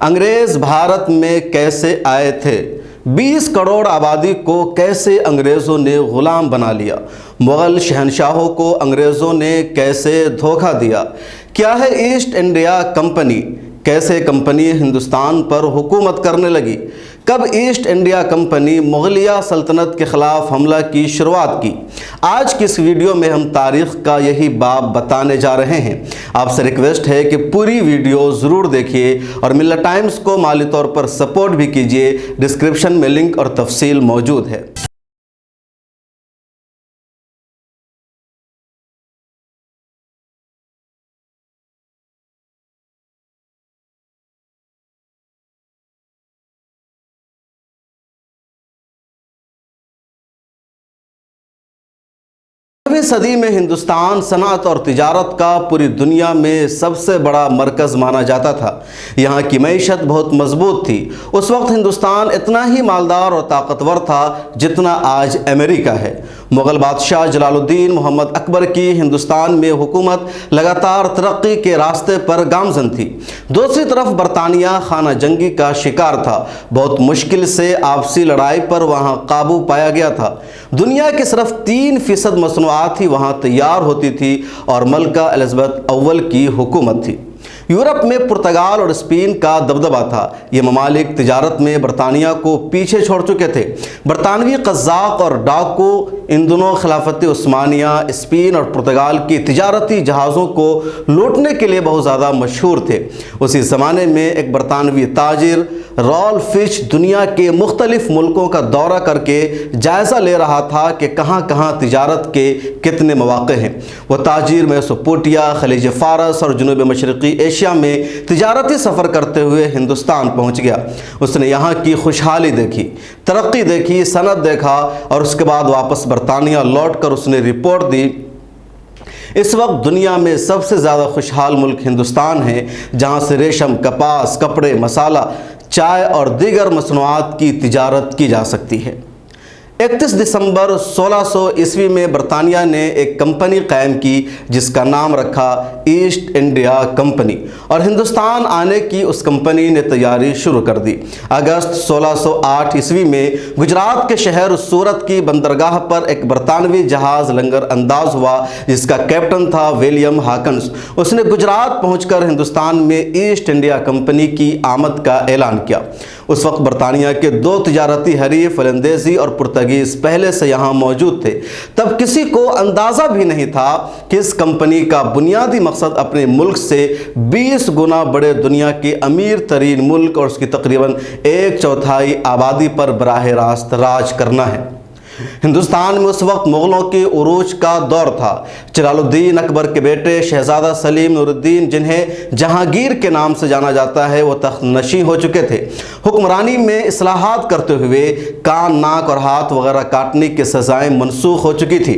انگریز بھارت میں کیسے آئے تھے؟ 20 کروڑ آبادی کو کیسے انگریزوں نے غلام بنا لیا؟ مغل شہنشاہوں کو انگریزوں نے کیسے دھوکہ دیا؟ کیا ہے ایسٹ انڈیا کمپنی؟ کیسے کمپنی ہندوستان پر حکومت کرنے لگی؟ کب ایسٹ انڈیا کمپنی مغلیہ سلطنت کے خلاف حملہ کی شروعات کی؟ آج کی اس ویڈیو میں ہم تاریخ کا یہی باب بتانے جا رہے ہیں۔ آپ سے ریکویسٹ ہے کہ پوری ویڈیو ضرور دیکھیے اور ملت ٹائمز کو مالی طور پر سپورٹ بھی کیجیے۔ ڈسکرپشن میں لنک اور تفصیل موجود ہے۔ صدی میں ہندوستان صنعت اور تجارت کا پوری دنیا میں سب سے بڑا مرکز مانا جاتا تھا۔ یہاں کی معیشت بہت مضبوط تھی۔ اس وقت ہندوستان اتنا ہی مالدار اور طاقتور تھا جتنا آج امریکہ ہے۔ مغل بادشاہ جلال الدین محمد اکبر کی ہندوستان میں حکومت لگاتار ترقی کے راستے پر گامزن تھی۔ دوسری طرف برطانیہ خانہ جنگی کا شکار تھا۔ بہت مشکل سے آپسی لڑائی پر وہاں قابو پایا گیا تھا۔ دنیا کی صرف 3% مصنوعات ہی وہاں تیار ہوتی تھی اور ملکہ الزبتھ اول کی حکومت تھی۔ یورپ میں پرتگال اور اسپین کا دبدبہ تھا۔ یہ ممالک تجارت میں برطانیہ کو پیچھے چھوڑ چکے تھے۔ برطانوی قزاق اور ڈاکو ان دونوں خلافت عثمانیہ، اسپین اور پرتگال کی تجارتی جہازوں کو لوٹنے کے لیے بہت زیادہ مشہور تھے۔ اسی زمانے میں ایک برطانوی تاجر رالف فچ دنیا کے مختلف ملکوں کا دورہ کر کے جائزہ لے رہا تھا کہ کہاں کہاں تجارت کے کتنے مواقع ہیں۔ وہ تاجر میسوپوٹیا، خلیج فارس اور جنوب مشرقی ایشیا میں تجارتی سفر کرتے ہوئے ہندوستان پہنچ گیا۔ اس نے یہاں کی خوشحالی دیکھی، ترقی دیکھی، صنعت دیکھا اور اس کے بعد واپس برطانیہ لوٹ کر اس نے رپورٹ دی۔ اس وقت دنیا میں سب سے زیادہ خوشحال ملک ہندوستان ہے، جہاں سے ریشم، کپاس، کپڑے، مسالہ، چائے اور دیگر مصنوعات کی تجارت کی جا سکتی ہے۔ 31 دسمبر 1600 عیسوی میں برطانیہ نے ایک کمپنی قائم کی جس کا نام رکھا ایسٹ انڈیا کمپنی، اور ہندوستان آنے کی اس کمپنی نے تیاری شروع کر دی۔ اگست 1608 عیسوی میں گجرات کے شہر سورت کی بندرگاہ پر ایک برطانوی جہاز لنگر انداز ہوا جس کا کیپٹن تھا ولیم ہاکنز۔ اس نے گجرات پہنچ کر ہندوستان میں ایسٹ انڈیا کمپنی کی آمد کا اعلان کیا۔ اس وقت برطانیہ کے 2 تجارتی حریف فلندیزی اور پرتگیز پہلے سے یہاں موجود تھے۔ تب کسی کو اندازہ بھی نہیں تھا کہ اس کمپنی کا بنیادی مقصد اپنے ملک سے 20 گنا بڑے دنیا کے امیر ترین ملک اور اس کی تقریباً 1/4 آبادی پر براہ راست راج کرنا ہے۔ ہندوستان میں اس وقت مغلوں کے عروج کا دور تھا۔ جلال الدین اکبر کے بیٹے شہزادہ سلیم نور الدین، جنہیں جہانگیر کے نام سے جانا جاتا ہے، وہ تخت نشین ہو چکے تھے۔ حکمرانی میں اصلاحات کرتے ہوئے کان، ناک اور ہاتھ وغیرہ کاٹنے کی سزائیں منسوخ ہو چکی تھی۔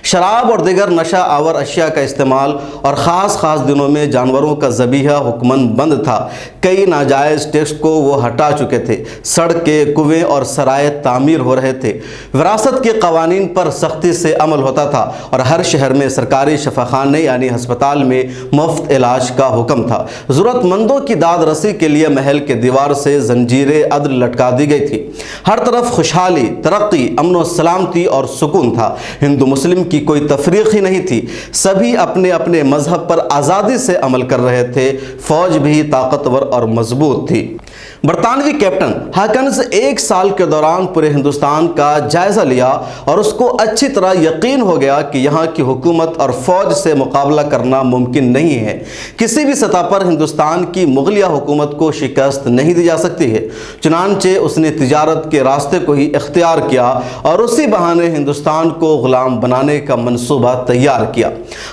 شراب اور دیگر نشہ آور اشیاء کا استعمال اور خاص دنوں میں جانوروں کا ذبیحہ حکماً بند تھا۔ کئی ناجائز ٹیکس کو وہ ہٹا چکے تھے۔ سڑکیں، کنویں اور سرائے تعمیر ہو رہے تھے۔ وراثت کے قوانین پر سختی سے عمل ہوتا تھا اور ہر شہر میں سرکاری شفاخانے یعنی ہسپتال میں مفت علاج کا حکم تھا۔ ضرورت مندوں کی داد رسی کے لیے محل کے دیوار سے زنجیریں عدل لٹکا دی گئی تھی۔ ہر طرف خوشحالی، ترقی، امن و سلامتی اور سکون تھا۔ ہندو مسلم کی کوئی تفریق ہی نہیں تھی۔ سبھی اپنے اپنے مذہب پر آزادی سے عمل کر رہے تھے۔ فوج بھی طاقتور اور مضبوط تھی۔ برطانوی کیپٹن ہاکنز 1 سال کے دوران پورے ہندوستان کا جائزہ لیا اور اس کو اچھی طرح یقین ہو گیا کہ یہاں کی حکومت اور فوج سے مقابلہ کرنا ممکن نہیں ہے۔ کسی بھی سطح پر ہندوستان کی مغلیہ حکومت کو شکست نہیں دی جا سکتی ہے۔ چنانچہ اس نے تجارت کے راستے کو ہی اختیار کیا اور اسی بہانے ہندوستان کو غلام بنانے کا منصوبہ تیار کیا۔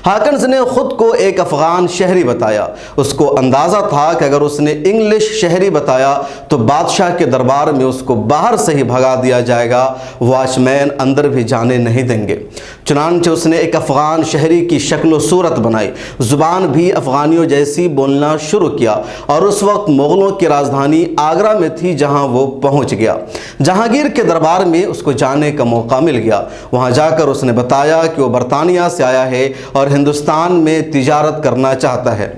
ہاکنز نے خود کو ایک افغان شہری بتایا۔ اس کو اندازہ تھا کہ اگر اس نے انگلش شہری بتایا تو بادشاہ کے دربار میں اس کو باہر سے ہی بھگا دیا جائے گا، واچ مین اندر بھی جانے نہیں دیں گے۔ چنانچہ اس نے ایک افغان شہری کی شکل و صورت بنائی، زبان بھی افغانیوں جیسی بولنا شروع کیا اور اس وقت مغلوں کی راجدھانی آگرہ میں تھی جہاں وہ پہنچ گیا۔ جہانگیر کے دربار میں اس کو جانے کا موقع مل گیا۔ وہاں جا کر اس نے بتایا کہ وہ برطانیہ سے آیا ہے اور ہندوستان میں تجارت کرنا چاہتا ہے۔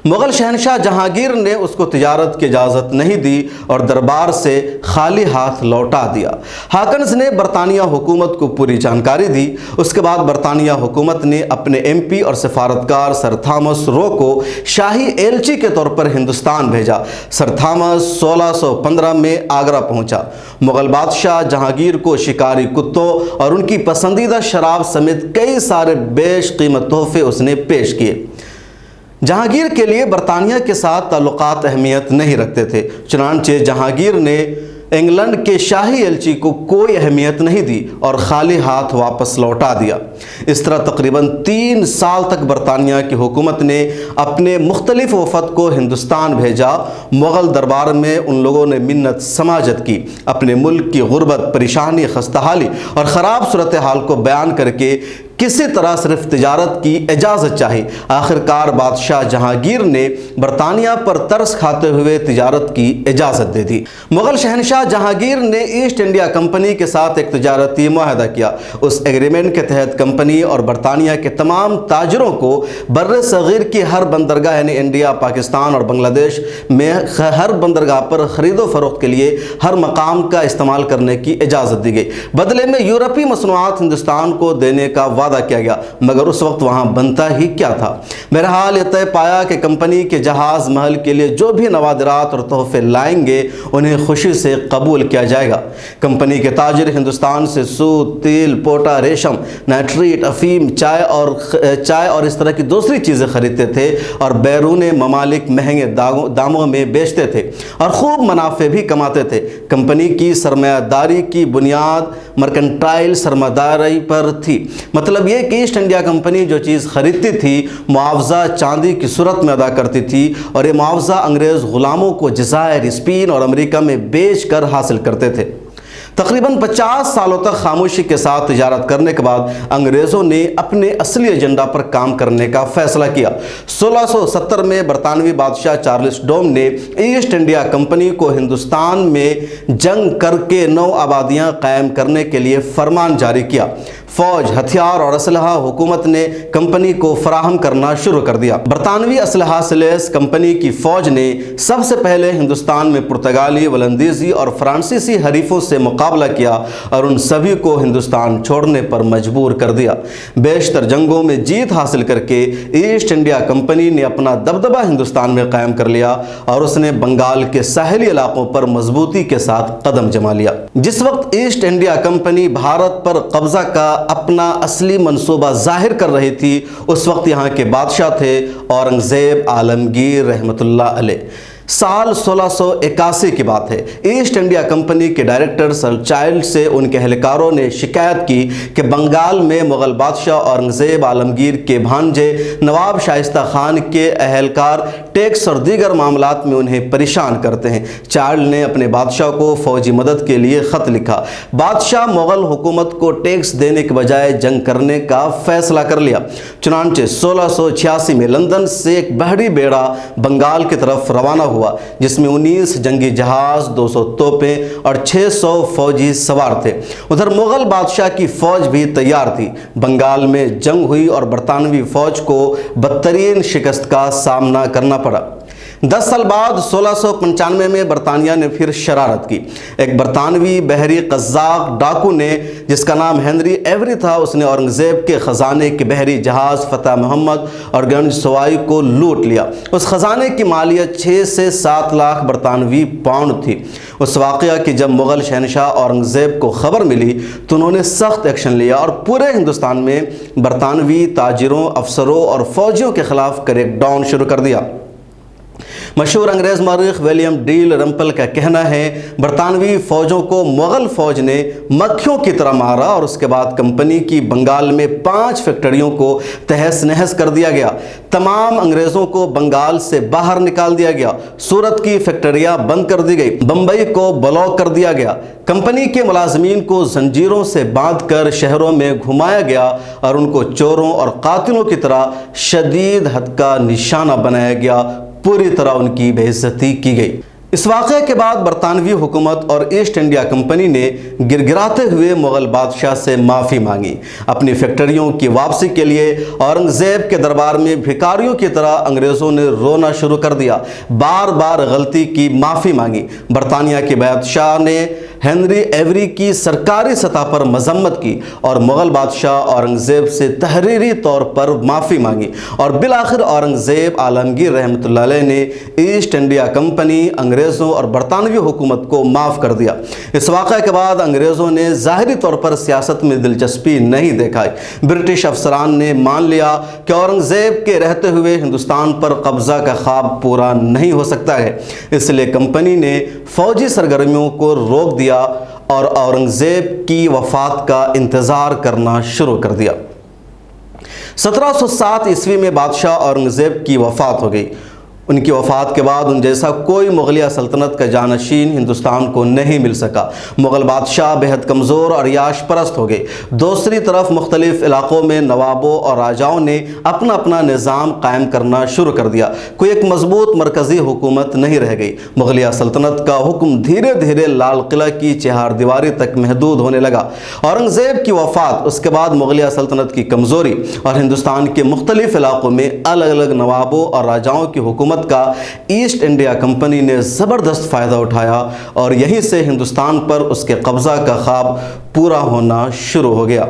مغل شہنشاہ جہانگیر نے اس کو تجارت کی اجازت نہیں دی اور دربار سے خالی ہاتھ لوٹا دیا۔ ہاکنز نے برطانیہ حکومت کو پوری جانکاری دی۔ اس کے بعد برطانیہ حکومت نے اپنے MP اور سفارتکار سر تھامس رو کو شاہی ایلچی کے طور پر ہندوستان بھیجا۔ سر تھامس 1615 میں آگرہ پہنچا۔ مغل بادشاہ جہانگیر کو شکاری کتوں اور ان کی پسندیدہ شراب سمیت کئی سارے بیش قیمت تحفے اس نے پیش کیے۔ جہانگیر کے لیے برطانیہ کے ساتھ تعلقات اہمیت نہیں رکھتے تھے، چنانچہ جہانگیر نے انگلینڈ کے شاہی ایلچی کو کوئی اہمیت نہیں دی اور خالی ہاتھ واپس لوٹا دیا۔ اس طرح تقریباً 3 سال تک برطانیہ کی حکومت نے اپنے مختلف وفد کو ہندوستان بھیجا۔ مغل دربار میں ان لوگوں نے منت سماجت کی، اپنے ملک کی غربت، پریشانی، خستحالی اور خراب صورتحال کو بیان کر کے کسی طرح صرف تجارت کی اجازت چاہی۔ آخرکار بادشاہ جہانگیر نے برطانیہ پر ترس کھاتے ہوئے تجارت کی اجازت دے دی۔ مغل شہنشاہ جہانگیر نے ایسٹ انڈیا کمپنی کے ساتھ ایک تجارتی معاہدہ کیا۔ اس ایگریمنٹ کے تحت کمپنی اور برطانیہ کے تمام تاجروں کو بر صغیر کی ہر بندرگاہ یعنی انڈیا، پاکستان اور بنگلہ دیش میں ہر بندرگاہ پر خرید و فروخت کے لیے ہر مقام کا استعمال کرنے کی اجازت دی گئی۔ بدلے میں یورپی مصنوعات ہندوستان کو دینے کا وعدہ کیا گیا، مگر اس وقت وہاں بنتا ہی کیا تھا۔ بہرحال یہ طے پایا کہ کمپنی کے جہاز محل کے لیے جو بھی نوادرات اور تحفے لائیں گے انہیں خوشی سے قبول کیا جائے گا۔ کمپنی کے تاجر ہندوستان سے سوت، تیل، پوٹا، ریشم، نائٹریٹ، افیم، چائے اور اس طرح کی دوسری چیزیں خریدتے تھے اور بیرون ممالک مہنگے داموں میں بیچتے تھے اور خوب منافع بھی کماتے تھے۔ کمپنی کی سرمایہ داری کی بنیاد مرکنٹائل سرمایہ داری پر تھی، مطلب یہ کہ ایسٹ انڈیا کمپنی جو چیز خریدتی تھی معاوضہ چاندی کی صورت میں ادا کرتی تھی اور یہ معاوضہ انگریز غلاموں کو جزائر، اسپین اور امریکہ میں بیچ کر حاصل کرتے تھے۔ تقریباً 50 سالوں تک خاموشی کے ساتھ تجارت کرنے کے بعد انگریزوں نے اپنے اصلی ایجنڈا پر کام کرنے کا فیصلہ کیا۔ 1670 میں برطانوی بادشاہ چارلس ڈوم نے ایسٹ انڈیا کمپنی کو ہندوستان میں جنگ کر کے 9 آبادیاں قائم کرنے کے لیے فرمان جاری کیا۔ فوج، ہتھیار اور اسلحہ حکومت نے کمپنی کو فراہم کرنا شروع کر دیا۔ برطانوی اسلحہ سے لیس کمپنی کی فوج نے سب سے پہلے ہندوستان میں پرتگالی، ولندیزی اور فرانسیسی حریفوں سے مقابلہ کیا اور ان سبھی کو ہندوستان چھوڑنے پر مجبور کر دیا۔ بیشتر جنگوں میں جیت حاصل کر کے ایسٹ انڈیا کمپنی نے اپنا دبدبہ ہندوستان میں قائم کر لیا اور اس نے بنگال کے ساحلی علاقوں پر مضبوطی کے ساتھ قدم جما لیا۔ جس وقت ایسٹ انڈیا کمپنی بھارت پر قبضہ کا اپنا اصلی منصوبہ ظاہر کر رہی تھی، اس وقت یہاں کے بادشاہ تھے اورنگزیب عالمگیر رحمۃ اللہ علیہ۔ سال 1681 کی بات ہے۔ ایسٹ انڈیا کمپنی کے ڈائریکٹر سر چائلڈ سے ان کے اہلکاروں نے شکایت کی کہ بنگال میں مغل بادشاہ اورنگزیب عالمگیر کے بھانجے نواب شائستہ خان کے اہلکار ٹیکس اور دیگر معاملات میں انہیں پریشان کرتے ہیں۔ چائلڈ نے اپنے بادشاہ کو فوجی مدد کے لیے خط لکھا۔ بادشاہ مغل حکومت کو ٹیکس دینے کے بجائے جنگ کرنے کا فیصلہ کر لیا۔ چنانچہ 1686 میں لندن سے ایک بحری بیڑا بنگال کی طرف روانہ ہوا جس میں 19 جنگی جہاز، 200 توپیں اور 600 فوجی سوار تھے۔ ادھر مغل بادشاہ کی فوج بھی تیار تھی۔ بنگال میں جنگ ہوئی اور برطانوی فوج کو بدترین شکست کا سامنا کرنا پڑا۔ 10 سال بعد 1695 میں برطانیہ نے پھر شرارت کی۔ ایک برطانوی بحری قزاق ڈاکو نے جس کا نام ہنری ایوری تھا، اس نے اورنگزیب کے خزانے کے بحری جہاز فتح محمد اور گنج سوائی کو لوٹ لیا۔ اس خزانے کی مالیت 6 سے 7 لاکھ برطانوی پاؤنڈ تھی۔ اس واقعہ کی جب مغل شہنشاہ اورنگزیب کو خبر ملی تو انہوں نے سخت ایکشن لیا اور پورے ہندوستان میں برطانوی تاجروں، افسروں اور فوجیوں کے خلاف کریک ڈاؤن شروع کر دیا۔ مشہور انگریز مورخ ولیم ڈیل رمپل کا کہنا ہے برطانوی فوجوں کو مغل فوج نے مکھیوں کی طرح مارا اور اس کے بعد کمپنی کی بنگال میں 5 فیکٹریوں کو تہس نہس کر دیا گیا۔ تمام انگریزوں کو بنگال سے باہر نکال دیا گیا۔ سورت کی فیکٹریاں بند کر دی گئی، بمبئی کو بلاک کر دیا گیا۔ کمپنی کے ملازمین کو زنجیروں سے باندھ کر شہروں میں گھمایا گیا اور ان کو چوروں اور قاتلوں کی طرح شدید حد کا نشانہ بنایا گیا۔ پوری طرح ان کی بے عزتی کی گئی۔ اس واقعے کے بعد برطانوی حکومت اور ایسٹ انڈیا کمپنی نے گڑگڑاتے ہوئے مغل بادشاہ سے معافی مانگی۔ اپنی فیکٹریوں کی واپسی کے لیے اورنگزیب کے دربار میں بھکاریوں کی طرح انگریزوں نے رونا شروع کر دیا، بار بار غلطی کی معافی مانگی۔ برطانیہ کے بادشاہ نے ہنری ایوری کی سرکاری سطح پر مذمت کی اور مغل بادشاہ اورنگزیب سے تحریری طور پر معافی مانگی، اور بالآخر اورنگزیب عالمگیر رحمۃ اللہ علیہ نے ایسٹ انڈیا کمپنی، انگریزوں اور برطانوی حکومت کو معاف کر دیا۔ اس واقعے کے بعد انگریزوں نے ظاہری طور پر سیاست میں دلچسپی نہیں دکھائی۔ برٹش افسران نے مان لیا کہ اورنگزیب کے رہتے ہوئے ہندوستان پر قبضہ کا خواب پورا نہیں ہو سکتا ہے، اس لیے کمپنی نے فوجی سرگرمیوں کو روک دیا اور اورنگزیب کی وفات کا انتظار کرنا شروع کر دیا۔ 1707 عیسوی میں بادشاہ اورنگزیب کی وفات ہو گئی۔ ان کی وفات کے بعد ان جیسا کوئی مغلیہ سلطنت کا جانشین ہندوستان کو نہیں مل سکا۔ مغل بادشاہ بہت کمزور اور عیاش پرست ہو گئے۔ دوسری طرف مختلف علاقوں میں نوابوں اور راجاؤں نے اپنا اپنا نظام قائم کرنا شروع کر دیا۔ کوئی ایک مضبوط مرکزی حکومت نہیں رہ گئی۔ مغلیہ سلطنت کا حکم دھیرے دھیرے لال قلعہ کی چہار دیواری تک محدود ہونے لگا۔ اورنگزیب کی وفات، اس کے بعد مغلیہ سلطنت کی کمزوری اور ہندوستان کے مختلف علاقوں میں الگ الگ نوابوں اور راجاؤں کی حکومت کا ایسٹ انڈیا کمپنی نے زبردست فائدہ اٹھایا، اور یہیں سے ہندوستان پر اس کے قبضہ کا خواب پورا ہونا شروع ہو گیا۔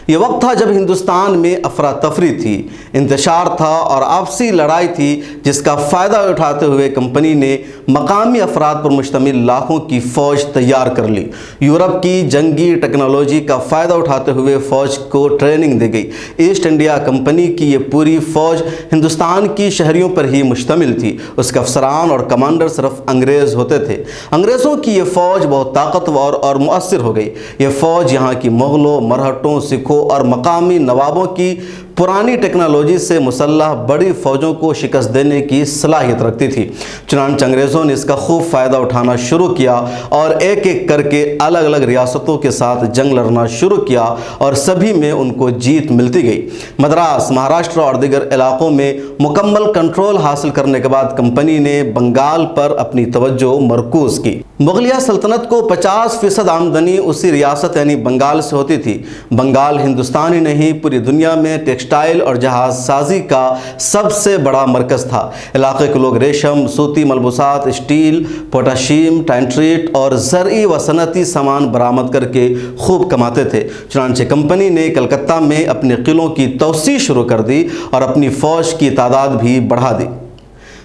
یہ وقت تھا جب ہندوستان میں افراتفری تھی، انتشار تھا اور آپسی لڑائی تھی، جس کا فائدہ اٹھاتے ہوئے کمپنی نے مقامی افراد پر مشتمل لاکھوں کی فوج تیار کر لی۔ یورپ کی جنگی ٹیکنالوجی کا فائدہ اٹھاتے ہوئے فوج کو ٹریننگ دی گئی۔ ایسٹ انڈیا کمپنی کی یہ پوری فوج ہندوستان کی شہریوں پر ہی مشتمل تھی۔ اس کے افسران اور کمانڈر صرف انگریز ہوتے تھے۔ انگریزوں کی یہ فوج بہت طاقتور اور مؤثر ہو گئی۔ یہ فوج یہاں کی مغلوں، مرہٹوں، سکھوں اور مقامی نوابوں کی پرانی ٹیکنالوجی سے مسلح بڑی فوجوں کو شکست دینے کی صلاحیت رکھتی تھی۔ چنانچہ انگریزوں نے اس کا خوب فائدہ اٹھانا شروع کیا اور ایک ایک کر کے الگ الگ ریاستوں کے ساتھ جنگ لڑنا شروع کیا، اور سبھی میں ان کو جیت ملتی گئی۔ مدراس، مہاراشٹر اور دیگر علاقوں میں مکمل کنٹرول حاصل کرنے کے بعد کمپنی نے بنگال پر اپنی توجہ مرکوز کی۔ مغلیہ سلطنت کو 50% آمدنی اسی ریاست یعنی بنگال سے ہوتی تھی۔ بنگال ہندوستان ہی نہیں، پوری دنیا میں ٹیکسٹائل اور جہاز سازی کا سب سے بڑا مرکز تھا۔ علاقے کے لوگ ریشم، سوتی ملبوسات، اسٹیل، پوٹاشیم، ٹائنٹریٹ اور زرعی و صنعتی سامان برآمد کر کے خوب کماتے تھے۔ چنانچہ کمپنی نے کلکتہ میں اپنے قلعوں کی توسیع شروع کر دی اور اپنی فوج کی تعداد بھی بڑھا دی۔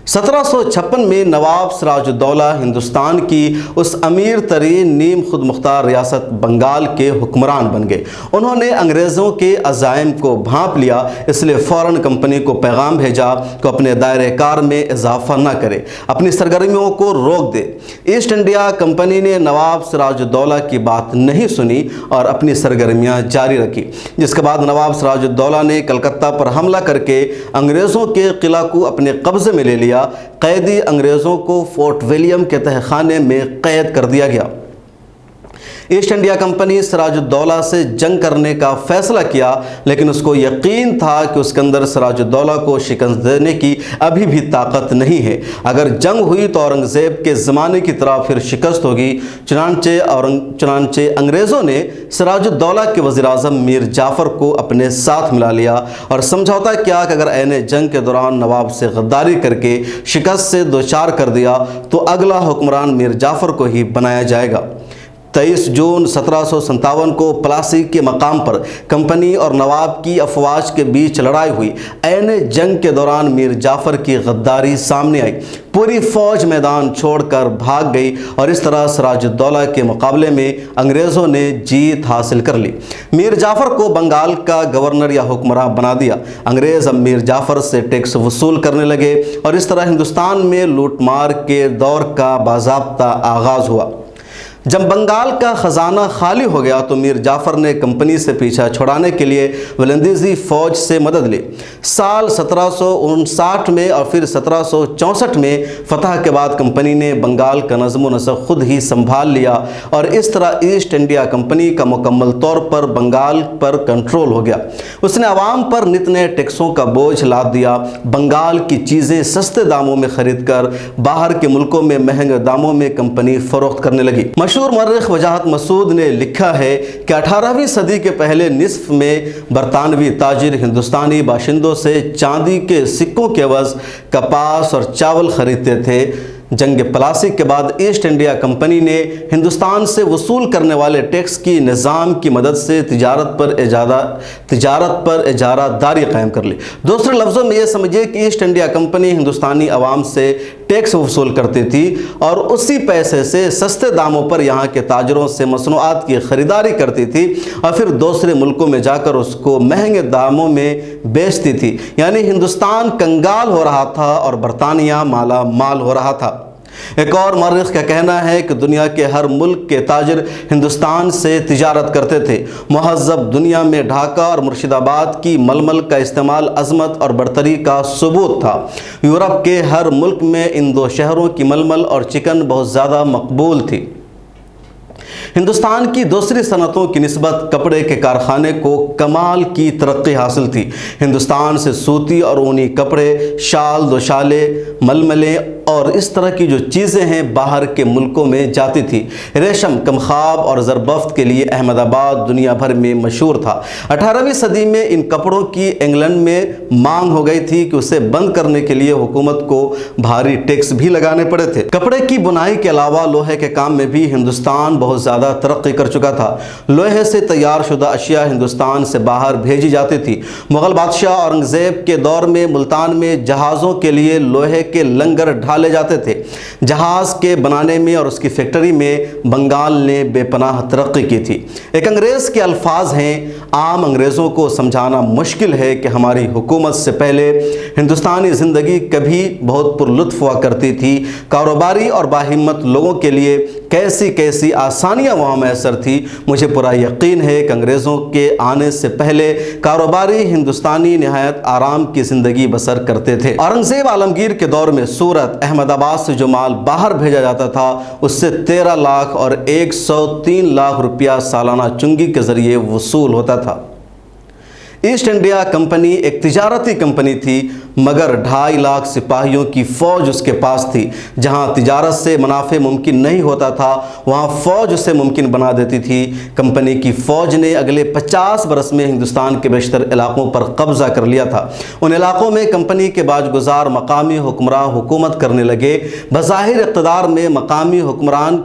1756 میں نواب سراج الدولہ ہندوستان کی اس امیر ترین نیم خود مختار ریاست بنگال کے حکمران بن گئے۔ انہوں نے انگریزوں کے عزائم کو بھانپ لیا، اس لیے فوراً کمپنی کو پیغام بھیجا کہ اپنے دائرہ کار میں اضافہ نہ کرے، اپنی سرگرمیوں کو روک دے۔ ایسٹ انڈیا کمپنی نے نواب سراج الدولہ کی بات نہیں سنی اور اپنی سرگرمیاں جاری رکھی، جس کے بعد نواب سراج الدولہ نے کلکتہ پر حملہ کر کے انگریزوں کے قلعہ کو اپنے قبضے میں لے لیا۔ قیدی انگریزوں کو فورٹ ولیم کے تہہ خانے میں قید کر دیا گیا۔ ایسٹ انڈیا کمپنی سراج الدولہ سے جنگ کرنے کا فیصلہ کیا، لیکن اس کو یقین تھا کہ اس کے اندر سراج الدولہ کو شکست دینے کی ابھی بھی طاقت نہیں ہے۔ اگر جنگ ہوئی تو اورنگزیب کے زمانے کی طرح پھر شکست ہوگی۔ چنانچہ انگریزوں نے سراج الدولہ کے وزیر اعظم میر جعفر کو اپنے ساتھ ملا لیا اور سمجھوتا کیا کہ اگر عین جنگ کے دوران نواب سے غداری کر کے شکست سے دوچار کر دیا تو اگلا حکمران میر جعفر کو ہی بنایا جائے گا۔ 23 جون 1757 کو پلاسی کے مقام پر کمپنی اور نواب کی افواج کے بیچ لڑائی ہوئی۔ عین جنگ کے دوران میر جعفر کی غداری سامنے آئی، پوری فوج میدان چھوڑ کر بھاگ گئی اور اس طرح سراج الدولہ کے مقابلے میں انگریزوں نے جیت حاصل کر لی۔ میر جعفر کو بنگال کا گورنر یا حکمراں بنا دیا۔ انگریز اب میر جعفر سے ٹیکس وصول کرنے لگے اور اس طرح ہندوستان میں لوٹ مار کے دور کا باضابطہ آغاز ہوا۔ جب بنگال کا خزانہ خالی ہو گیا تو میر جعفر نے کمپنی سے پیچھا چھڑانے کے لیے ولندیزی فوج سے مدد لی۔ سال 1759 میں اور پھر 1764 میں فتح کے بعد کمپنی نے بنگال کا نظم و نسق خود ہی سنبھال لیا اور اس طرح ایسٹ انڈیا کمپنی کا مکمل طور پر بنگال پر کنٹرول ہو گیا۔ اس نے عوام پر نت نئے ٹیکسوں کا بوجھ لاد دیا، بنگال کی چیزیں سستے داموں میں خرید کر باہر کے ملکوں میں مہنگے داموں میں کمپنی فروخت کرنے لگی۔ مشہور مورخ وجاہت مسعود نے لکھا ہے کہ 18ویں صدی کے پہلے نصف میں برطانوی تاجر ہندوستانی باشندوں سے چاندی کے سکوں کے عوض کپاس اور چاول خریدتے تھے۔ جنگ پلاسیک کے بعد ایسٹ انڈیا کمپنی نے ہندوستان سے وصول کرنے والے ٹیکس کی نظام کی مدد سے تجارت پر اجارہ داری قائم کر لی۔ دوسرے لفظوں میں یہ سمجھے کہ ایسٹ انڈیا کمپنی ہندوستانی عوام سے ٹیکس وصول کرتی تھی اور اسی پیسے سے سستے داموں پر یہاں کے تاجروں سے مصنوعات کی خریداری کرتی تھی اور پھر دوسرے ملکوں میں جا کر اس کو مہنگے داموں میں بیچتی تھی، یعنی ہندوستان کنگال ہو رہا تھا اور برطانیہ مالا مال ہو رہا تھا۔ ایک اور مورخ کا کہنا ہے کہ دنیا کے ہر ملک کے تاجر ہندوستان سے تجارت کرتے تھے۔ مہذب دنیا میں ڈھاکہ اور مرشد آباد کی ململ کا استعمال عظمت اور برتری کا ثبوت تھا۔ یورپ کے ہر ملک میں ان دو شہروں کی ململ اور چکن بہت زیادہ مقبول تھی۔ ہندوستان کی دوسری صنعتوں کی نسبت کپڑے کے کارخانے کو کمال کی ترقی حاصل تھی۔ ہندوستان سے سوتی اور اونی کپڑے، شال، دوشالے، ململیں اور اس طرح کی جو چیزیں ہیں باہر کے ملکوں میں جاتی تھی۔ ریشم، کمخاب اور زربفت کے لیے احمد آباد دنیا بھر میں مشہور تھا۔ 18ویں صدی میں ان کپڑوں کی انگلینڈ میں مانگ ہو گئی تھی کہ اسے بند کرنے کے لیے حکومت کو بھاری ٹیکس بھی لگانے پڑے تھے۔ کپڑے کی بنائی کے علاوہ لوہے کے کام میں بھی ہندوستان بہت زیادہ ترقی کر چکا تھا۔ لوہے سے تیار شدہ اشیاء ہندوستان سے باہر بھیجی جاتی تھی۔ مغل بادشاہ اورنگزیب کے دور میں ملتان میں جہازوں کے لیے لوہے کے لنگر ڈھالے جاتے تھے۔ جہاز کے بنانے میں اور اس کی فیکٹری میں بنگال نے بے پناہ ترقی کی تھی۔ ایک انگریز کے الفاظ ہیں، عام انگریزوں کو سمجھانا مشکل ہے کہ ہماری حکومت سے پہلے ہندوستانی زندگی کبھی بہت پر لطف ہوا کرتی تھی۔ کاروباری اور باہمت لوگوں کے لیے کیسی کیسی آسانیاں وہاں میسر تھی۔ مجھے پورا یقین ہے کہ انگریزوں کے آنے سے پہلے کاروباری ہندوستانی نہایت آرام کی زندگی بسر کرتے تھے۔ اورنگزیب عالمگیر کے دور میں سورت، احمد آباد سے جو مال باہر بھیجا جاتا تھا اس سے 13 لاکھ اور 103 لاکھ روپیہ سالانہ چنگی کے ذریعے وصول ہوتا تھا۔ ایسٹ انڈیا کمپنی ایک تجارتی کمپنی تھی، مگر 2.5 لاکھ سپاہیوں کی فوج اس کے پاس تھی۔ جہاں تجارت سے منافع ممکن نہیں ہوتا تھا وہاں فوج اسے ممکن بنا دیتی تھی۔ کمپنی کی فوج نے اگلے 50 برس میں ہندوستان کے بیشتر علاقوں پر قبضہ کر لیا تھا۔ ان علاقوں میں کمپنی کے باج گزار مقامی حکمراں حکومت کرنے لگے۔ بظاہر اقتدار میں مقامی حکمران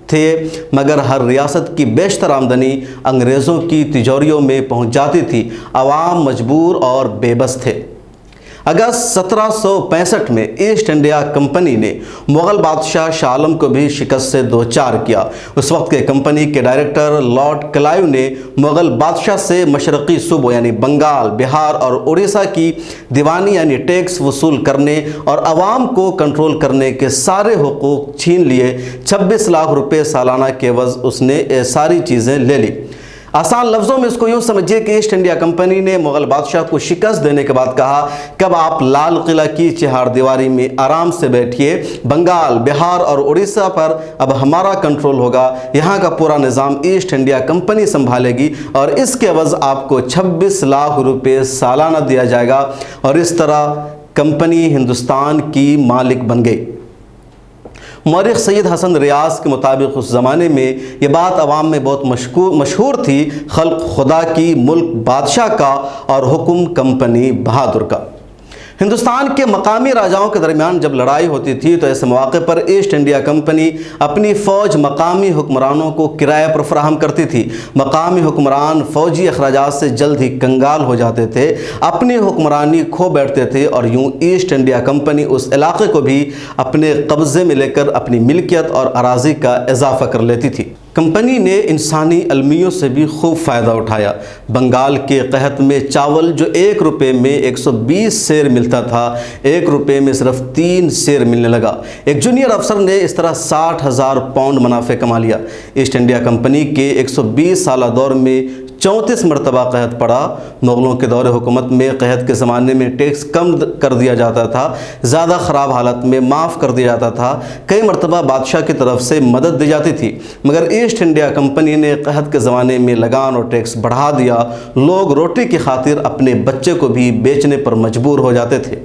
تھے، مگر ہر ریاست کی بیشتر آمدنی انگریزوں کی تجوریوں میں پہنچ جاتی تھی۔ عوام مجبور اور بے بس تھے۔ اگست 1765 میں ایسٹ انڈیا کمپنی نے مغل بادشاہ شاہ عالم کو بھی شکست سے دوچار کیا۔ اس وقت کے کمپنی کے ڈائریکٹر لارڈ کلائیو نے مغل بادشاہ سے مشرقی صوبوں یعنی بنگال، بہار اور اڑیسہ کی دیوانی یعنی ٹیکس وصول کرنے اور عوام کو کنٹرول کرنے کے سارے حقوق چھین لیے۔ 26 لاکھ روپے سالانہ کے عوض اس نے یہ ساری چیزیں لے لی۔ آسان لفظوں میں اس کو یوں سمجھیے کہ ایسٹ انڈیا کمپنی نے مغل بادشاہ کو شکست دینے کے بعد کہا کہ اب آپ لال قلعہ کی چہار دیواری میں آرام سے بیٹھیے، بنگال، بہار اور اڑیسہ پر اب ہمارا کنٹرول ہوگا، یہاں کا پورا نظام ایسٹ انڈیا کمپنی سنبھالے گی اور اس کے عوض آپ کو 26 لاکھ روپے سالانہ دیا جائے گا۔ اور اس طرح کمپنی ہندوستان کی مالک بن گئی۔ مورخ سید حسن ریاض کے مطابق اس زمانے میں یہ بات عوام میں بہت مشہور تھی، خلق خدا کی، ملک بادشاہ کا اور حکم کمپنی بہادر کا۔ ہندوستان کے مقامی راجاؤں کے درمیان جب لڑائی ہوتی تھی تو ایسے مواقع پر ایسٹ انڈیا کمپنی اپنی فوج مقامی حکمرانوں کو کرائے پر فراہم کرتی تھی۔ مقامی حکمران فوجی اخراجات سے جلد ہی کنگال ہو جاتے تھے، اپنی حکمرانی کھو بیٹھتے تھے اور یوں ایسٹ انڈیا کمپنی اس علاقے کو بھی اپنے قبضے میں لے کر اپنی ملکیت اور اراضی کا اضافہ کر لیتی تھی۔ کمپنی نے انسانی المیوں سے بھی خوب فائدہ اٹھایا۔ بنگال کے قحط میں چاول جو 1 روپے میں 120 سیر ملتا تھا، 1 روپے میں صرف 3 سیر ملنے لگا۔ ایک جونیئر افسر نے اس طرح 60,000 پاؤنڈ منافع کما لیا۔ ایسٹ انڈیا کمپنی کے 120 سالہ دور میں 34 مرتبہ قحط پڑا۔ مغلوں کے دور حکومت میں قحط کے زمانے میں ٹیکس کم کر دیا جاتا تھا، زیادہ خراب حالت میں معاف کر دیا جاتا تھا، کئی مرتبہ بادشاہ کی طرف سے مدد دی جاتی تھی، مگر ایسٹ انڈیا کمپنی نے قحط کے زمانے میں لگان اور ٹیکس بڑھا دیا۔ لوگ روٹی کی خاطر اپنے بچے کو بھی بیچنے پر مجبور ہو جاتے تھے۔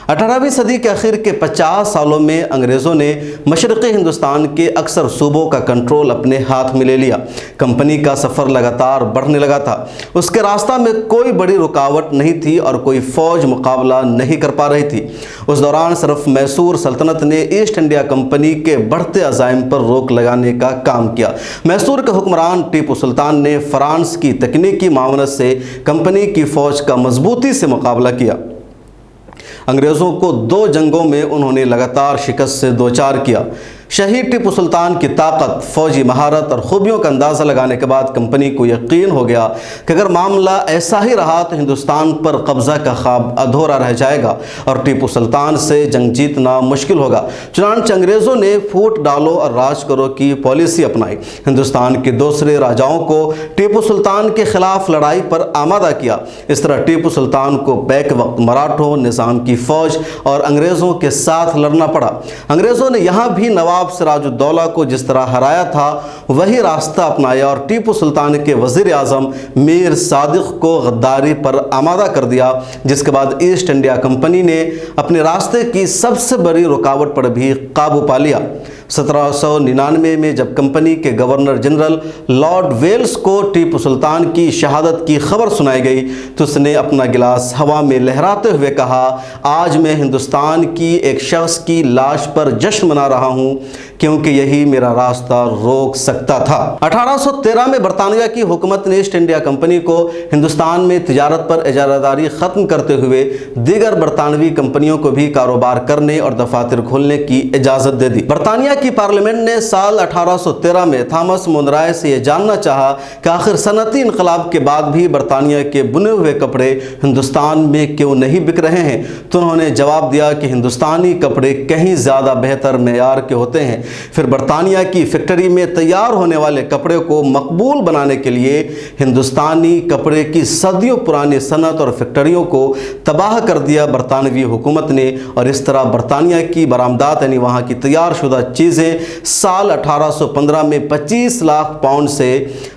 18ویں صدی کے آخر کے 50 سالوں میں انگریزوں نے مشرقی ہندوستان کے اکثر صوبوں کا کنٹرول اپنے ہاتھ میں لے لیا۔ کمپنی کا سفر لگاتار بڑھنے لگا تھا۔ اس کے راستہ میں کوئی بڑی رکاوٹ نہیں تھی اور کوئی فوج مقابلہ نہیں کر پا رہی تھی۔ اس دوران صرف میسور سلطنت نے ایسٹ انڈیا کمپنی کے بڑھتے عزائم پر روک لگانے کا کام کیا۔ میسور کے حکمران ٹیپو سلطان نے فرانس کی تکنیکی معاونت سے کمپنی کی فوج کا مضبوطی سے مقابلہ کیا۔ انگریزوں کو 2 جنگوں میں انہوں نے لگاتار شکست سے دوچار کیا۔ شہید ٹیپو سلطان کی طاقت، فوجی مہارت اور خوبیوں کا اندازہ لگانے کے بعد کمپنی کو یقین ہو گیا کہ اگر معاملہ ایسا ہی رہا تو ہندوستان پر قبضہ کا خواب ادھورا رہ جائے گا اور ٹیپو سلطان سے جنگ جیتنا مشکل ہوگا۔ چنانچہ انگریزوں نے پھوٹ ڈالو اور راج کرو کی پالیسی اپنائی۔ ہندوستان کے دوسرے راجاؤں کو ٹیپو سلطان کے خلاف لڑائی پر آمادہ کیا۔ اس طرح ٹیپو سلطان کو بیک وقت مراٹھوں، نظام کی فوج اور انگریزوں کے ساتھ لڑنا پڑا۔ انگریزوں نے یہاں بھی نواب سراج الدولہ کو جس طرح ہرایا تھا وہی راستہ اپنایا اور ٹیپو سلطان کے وزیر اعظم میر صادق کو غداری پر آمادہ کر دیا، جس کے بعد ایسٹ انڈیا کمپنی نے اپنے راستے کی سب سے بڑی رکاوٹ پر بھی قابو پا لیا۔ 1799 میں جب کمپنی کے گورنر جنرل لارڈ ویلز کو ٹیپو سلطان کی شہادت کی خبر سنائی گئی تو اس نے اپنا گلاس ہوا میں لہراتے ہوئے کہا، آج میں ہندوستان کی ایک شخص کی لاش پر جشن منا رہا ہوں کیونکہ یہی میرا راستہ روک سکتا تھا۔ 1813 میں برطانیہ کی حکومت نے ایسٹ انڈیا کمپنی کو ہندوستان میں تجارت پر اجارہ داری ختم کرتے ہوئے دیگر برطانوی کمپنیوں کو بھی کاروبار کرنے اور دفاتر کھولنے کی اجازت دے دی۔ برطانیہ کی پارلیمنٹ نے سال 1813 میں تھامس مونرائے سے یہ جاننا چاہا کہ آخر صنعتی انقلاب کے بعد بھی برطانیہ کے بنے ہوئے کپڑے ہندوستان میں کیوں نہیں بک رہے ہیں، تو انہوں نے جواب دیا کہ ہندوستانی کپڑے کہیں زیادہ بہتر معیار کے ہوتے ہیں۔ پھر برطانیہ کی فیکٹری میں تیار ہونے والے کپڑے کو مقبول بنانے کے لیے ہندوستانی کپڑے کی صدیوں پرانی صنعت اور فیکٹریوں کو تباہ کر دیا برطانوی حکومت نے، اور اس طرح برطانیہ کی برآمدات یعنی وہاں کی تیار شدہ چیزیں سال 1815 میں 25 لاکھ پاؤنڈ سے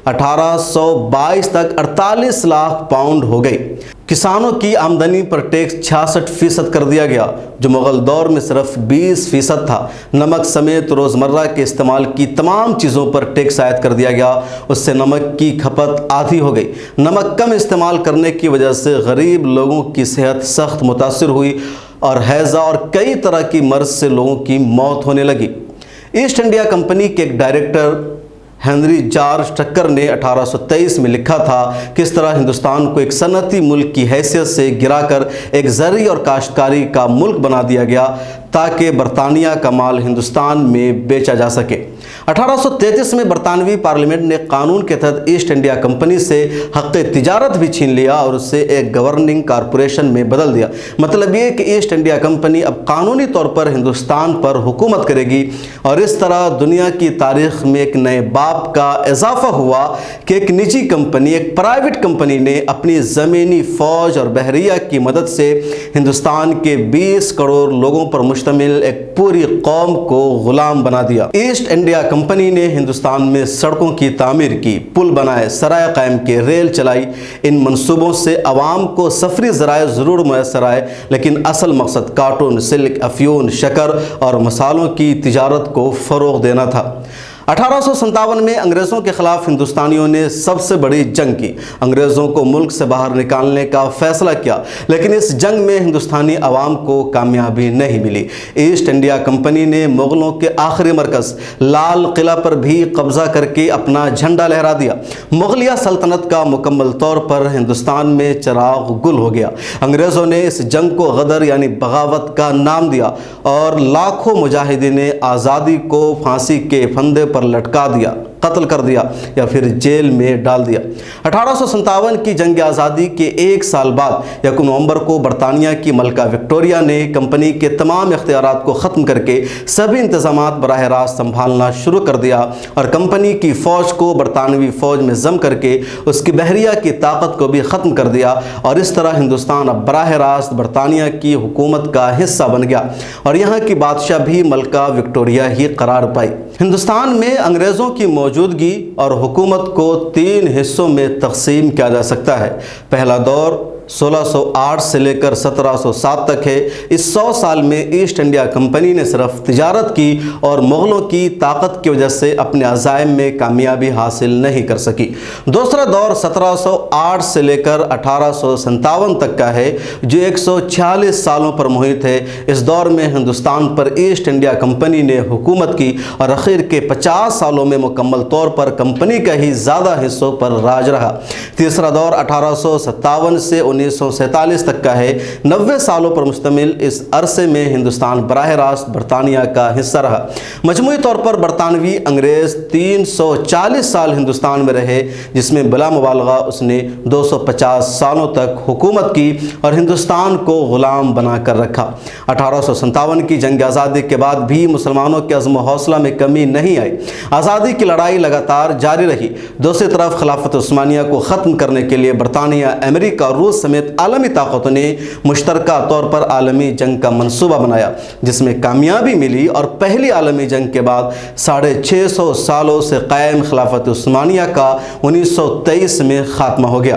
1822 تک 48 لاکھ پاؤنڈ ہو گئی۔ کسانوں کی آمدنی پر ٹیکس 66% کر دیا گیا، جو مغل دور میں صرف 20% تھا۔ نمک سمیت روزمرہ کے استعمال کی تمام چیزوں پر ٹیکس عائد کر دیا گیا، اس سے نمک کی کھپت آدھی ہو گئی۔ نمک کم استعمال کرنے کی وجہ سے غریب لوگوں کی صحت سخت متاثر ہوئی اور ہیضہ اور کئی طرح کی مرض سے لوگوں کی موت ہونے لگی۔ ایسٹ انڈیا کمپنی کے ایک ڈائریکٹر ہنری جارج ٹکر نے 1823 میں لکھا تھا کہ اس طرح ہندوستان کو ایک صنعتی ملک کی حیثیت سے گرا کر ایک زرعی اور کاشتکاری کا ملک بنا دیا گیا تاکہ برطانیہ کا مال ہندوستان میں بیچا جا سکے۔ 1833 میں برطانوی پارلیمنٹ نے قانون کے تحت ایسٹ انڈیا کمپنی سے حق تجارت بھی چھین لیا اور اسے ایک گورننگ کارپوریشن میں بدل دیا۔ مطلب یہ کہ ایسٹ انڈیا کمپنی اب قانونی طور پر ہندوستان پر حکومت کرے گی، اور اس طرح دنیا کی تاریخ میں ایک نئے باب کا اضافہ ہوا کہ ایک نجی کمپنی، ایک پرائیویٹ کمپنی نے اپنی زمینی فوج اور بحریہ کی مدد سے ہندوستان کے 20 کروڑ لوگوں پر مشتمل ایک پوری قوم کو غلام بنا دیا۔ ایسٹ انڈیا کمپنی نے ہندوستان میں سڑکوں کی تعمیر کی، پل بنائے، سرائے قائم کیے، ریل چلائی۔ ان منصوبوں سے عوام کو سفری ذرائع ضرور میسر آئے، لیکن اصل مقصد کارٹون، سلک، افیون، شکر اور مسالوں کی تجارت کو فروغ دینا تھا۔ 1857 میں انگریزوں کے خلاف ہندوستانیوں نے سب سے بڑی جنگ کی، انگریزوں کو ملک سے باہر نکالنے کا فیصلہ کیا، لیکن اس جنگ میں ہندوستانی عوام کو کامیابی نہیں ملی۔ ایسٹ انڈیا کمپنی نے مغلوں کے آخری مرکز لال قلعہ پر بھی قبضہ کر کے اپنا جھنڈا لہرا دیا۔ مغلیہ سلطنت کا مکمل طور پر ہندوستان میں چراغ گل ہو گیا۔ انگریزوں نے اس جنگ کو غدر یعنی بغاوت کا نام دیا اور لاکھوں مجاہدین آزادی کو پھانسی کے پھندے پر لٹکا دیا۔ قتل کر دیا یا پھر جیل میں ڈال دیا۔ 1857 کی جنگ آزادی کے ایک سال بعد 1 نومبر کو برطانیہ کی ملکہ وکٹوریہ نے کمپنی کے تمام اختیارات کو ختم کر کے سبھی انتظامات براہ راست سنبھالنا شروع کر دیا اور کمپنی کی فوج کو برطانوی فوج میں ضم کر کے اس کی بحریہ کی طاقت کو بھی ختم کر دیا، اور اس طرح ہندوستان اب براہ راست برطانیہ کی حکومت کا حصہ بن گیا اور یہاں کی بادشاہ بھی ملکہ وکٹوریہ ہی قرار پائی۔ ہندوستان میں انگریزوں کی موجودگی اور حکومت کو 3 حصوں میں تقسیم کیا جا سکتا ہے۔ پہلا دور 1608 سے لے کر 1707 تک ہے۔ اس 100 سال میں ایسٹ انڈیا کمپنی نے صرف تجارت کی اور مغلوں کی طاقت کی وجہ سے اپنے عزائم میں کامیابی حاصل نہیں کر سکی۔ دوسرا دور 1708 سے لے کر 1857 تک کا ہے جو 146 سالوں پر محیط ہے۔ اس دور میں ہندوستان پر ایسٹ انڈیا کمپنی نے حکومت کی اور اخیر کے 50 سالوں میں مکمل طور پر کمپنی کا ہی زیادہ حصوں پر راج رہا۔ تیسرا دور 1857 سے 1947 تک کا ہے۔ 90 سالوں پر مشتمل اس عرصے میں ہندوستان براہ راست برطانیہ کا حصہ رہا۔ مجموعی طور پر برطانوی انگریز 340 سال ہندوستان میں رہے، جس میں بلا مبالغہ اس نے 250 سالوں تک حکومت کی اور ہندوستان کو غلام بنا کر رکھا۔ 1857 کی جنگ آزادی کے بعد بھی مسلمانوں کے عزم و حوصلہ میں کمی نہیں آئی۔ آزادی کی لڑائی لگاتار جاری رہی۔ دوسری طرف خلافت عثمانیہ کو ختم کرنے کے لیے برطانیہ، امریکہ، روس سمیت عالمی طاقتوں نے مشترکہ طور پر عالمی جنگ کا منصوبہ بنایا، جس میں کامیابی ملی اور پہلی عالمی جنگ کے بعد 650 سالوں سے قائم خلافت عثمانیہ کا 1923 میں خاتمہ ہو گیا۔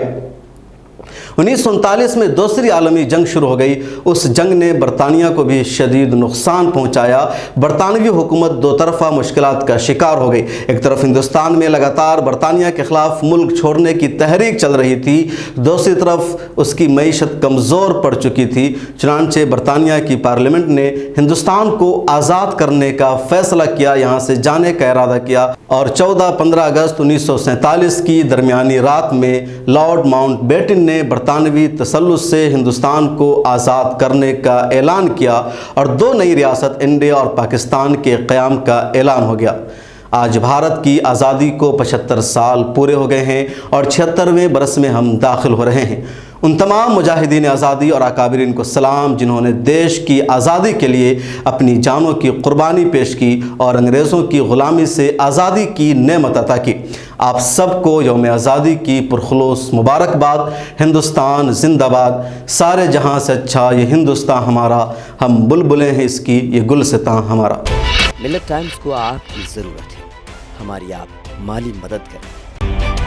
1939 میں دوسری عالمی جنگ شروع ہو گئی۔ اس جنگ نے برطانیہ کو بھی شدید نقصان پہنچایا۔ برطانوی حکومت دو طرفہ مشکلات کا شکار ہو گئی۔ ایک طرف ہندوستان میں لگاتار برطانیہ کے خلاف ملک چھوڑنے کی تحریک چل رہی تھی، دوسری طرف اس کی معیشت کمزور پڑ چکی تھی۔ چنانچہ برطانیہ کی پارلیمنٹ نے ہندوستان کو آزاد کرنے کا فیصلہ کیا، یہاں سے جانے کا ارادہ کیا، اور 14-15 اگست 1947 کی درمیانی رات میں لارڈ ماؤنٹ بیٹن نے برطانوی تسلط سے ہندوستان کو آزاد کرنے کا اعلان کیا اور 2 نئی ریاست انڈیا اور پاکستان کے قیام کا اعلان ہو گیا۔ آج بھارت کی آزادی کو 75 سال پورے ہو گئے ہیں اور 76ویں برس میں ہم داخل ہو رہے ہیں۔ ان تمام مجاہدین آزادی اور اکابرین کو سلام جنہوں نے دیش کی آزادی کے لیے اپنی جانوں کی قربانی پیش کی اور انگریزوں کی غلامی سے آزادی کی نعمت عطا کی۔ آپ سب کو یوم آزادی کی پرخلوص مبارکباد۔ ہندوستان زندہ باد۔ سارے جہاں سے اچھا یہ ہندوستان ہمارا، ہم بلبلیں ہیں اس کی، یہ گلستاں ہمارا۔ ملت ٹائمز کو آپ کی ضرورت ہے، ہماری آپ مالی مدد کریں۔